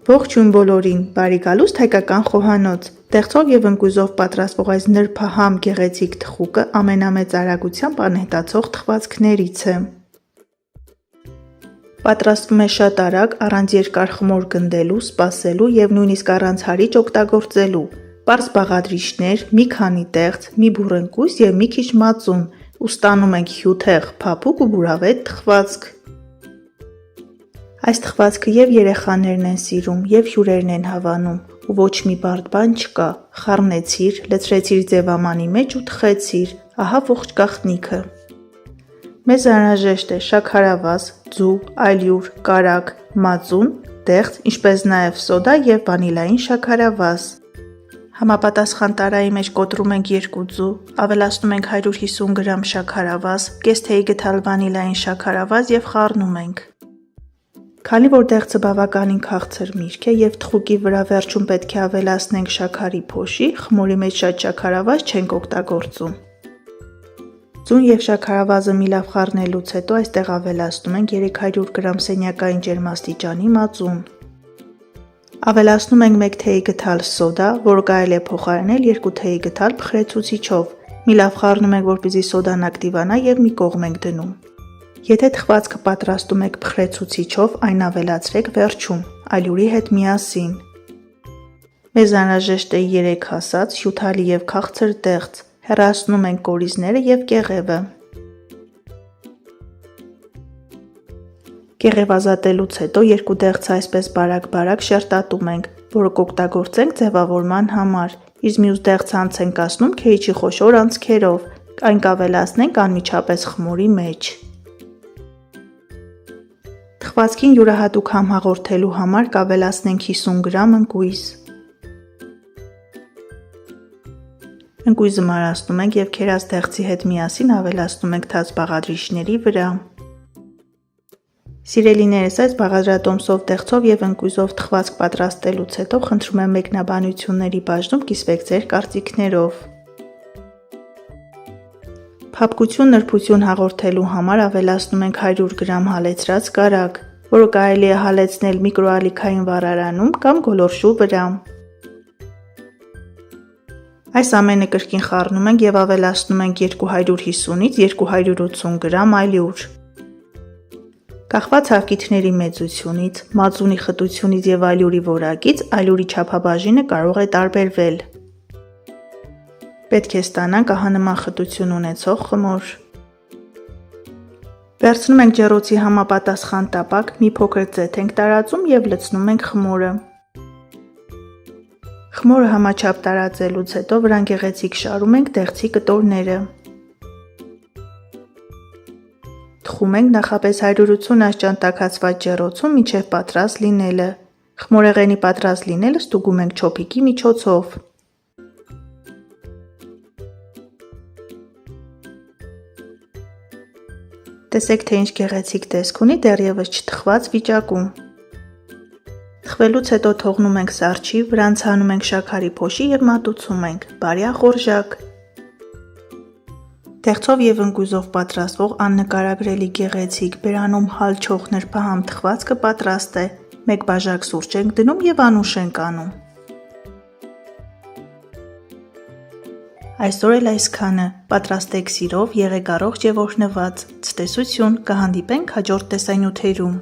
Ողջույն բոլորին, բարի գալուստ հայկական խոհանոց, տեղցով և ընկույզով պատրաստվող այս նրբահամ գեղեցիկ թխուկը ամենամեծ արագությամբ անհետացող թխվածքներից է։ Պատրաստվում է շատ արագ, առանց երկար խմոր գնդելու, սպասելու և նույնիսկ առանց հարիճ օգտագործելու։ Պարզ բաղադրիչներ, մի քանի տեղց, մի բուռ ընկույզ և մի քիչ մածուն, ու ստանում ենք հյութեղ, փափուկ ու բուրավետ թխվածք։ Այս թխվածքը և երեխաներն են սիրում, և հյուրերն են հավանում, ու ոչ մի բարդ բան չկա, խառնեցիր, լցրեցիր ձևամանի մեջ ու թխեցիր, ահա ողջ գաղտնիքը։ Մեզ անհրաժեշտ է շաքարավազ, ձու, ալյուր, կարագ, մածուն, դեղց, ինչպես նաև սոդա և վանիլային շաքարավազ։ Համապատասխան տարայի մեջ կոտրում ենք 2 ձու, ավելացնում ենք 150 գ շաքարավազ, կես թեյի գդալ վանիլային շաքարավազ և խառնում ենք։ Քանի որ դեղցը բավականին քաղցր միրգ է և թխուկի վրա վերջում պետք է ավելացնենք շաքարի փոշի, խմորի մեջ շատ շաքարավազ չենք օգտագործում։ Ձուն և շաքարավազը մի լավ խառնելուց հետո այստեղ ավելացնում ենք 300 գ սենյակային ջերմաստիճանի մածուն։ Ավելացնում ենք 1 թեյի գդալ սոդա, որը կարելի է փոխարինել 2 թեյի գդալ փխրեցուցիչով։ Մի լավ խառնում ենք, որպեսզի սոդան ակտիվանա և մի կողմ ենք դնում։ Եթե թխվածքը պատրաստում եք փխրեցուցիչով, այն ավելացրեք վերջում, ալյուրի հետ միասին։ Մեզ անհրաժեշտ է 3 հասած, հյութալի և քաղցր դեղց, հեռացնում ենք կորիզները և կեղևը։ Կեղև ազատելուց հետո 2 դեղցը այսպես բարակ շերտատում ենք, որը կօգտագործենք ձևավորման համար։ Իսկ մյուս դեղցը անց ենք կացնում քերիչի խոշոր անցքերով, այն կավելացնենք անմիջապես խմորի մեջ։ Թխվածքին յուրահատուկ համ հաղորդելու համար կավելացնենք 50 գ ընկույզ։ Ընկույզը մարացնում ենք և քերած դեղցի հետ միասին ավելացնում ենք թաց բաղադրիչների վրա։ Սիրելիներս, այս բաղադրատոմսով, դեղցով և ընկույզով թխվածք պատրաստելուց հետո խնդրում եմ մեկնաբանությունների բաժնում կիսվեք ձեր կարծիքներով։ Փափկություն, նրբություն հաղորդելու համար ավելացնում ենք 100 գ հալեցրած կարագ, որը կարելի է հալեցնել միկրոալիքային վառարանում կամ գոլորշու վրա։ Այս ամենը կրկին խառնում ենք և ավելացնում ենք 250-ից 280 գ ալյուր։ Կախված հարկիչների մեծությունից, մածունի խտությունից և ալյուրի որակից, ալյուրի չափաբաժինը կարող է տարբերվել։ Պետք է ստանանք ահա նման խտություն ունեցող խմոր։ Վերցնում ենք ջեռոցի համապատասխան տապակ, մի փոքր ձեթ ենք տարածում և լցնում ենք խմորը։ Խմորը համաչափ տարածելուց հետո վրան գեղեցիկ շարում ենք դեղցի կտորները։ Թխում ենք նախապես 180 աստիճան տաքացված ջեռոցում մինչև պատրաստ լինելը։ Խմորեղենի պատրաստ լինելը ստուգում ենք չոփիկի միջոցով։ Տեսեք, թե ինչ գեղեցիկ տեսք ունի դեռևս չթխված վիճակում։ Թխվելուց հետո թողնում ենք սառչի, վրան ցանում ենք շաքարի փոշի և մատուցում ենք։ Բարի ախորժակ։ Դեղցով և ընկույզով պատրաստվող աննկարագրելի գեղեցիկ, բերանում հալչող նրբահամ թխվածքը պատրաստ է։ 1 բաժակ սուրճ ենք դնում և անուշ ենք անում։ Այսօր էլ այսքանը, պատրաստեք սիրով, եղեք առողջ և օրհնված, ցտեսություն, կհանդիպենք հաջորդ տեսանյութերում։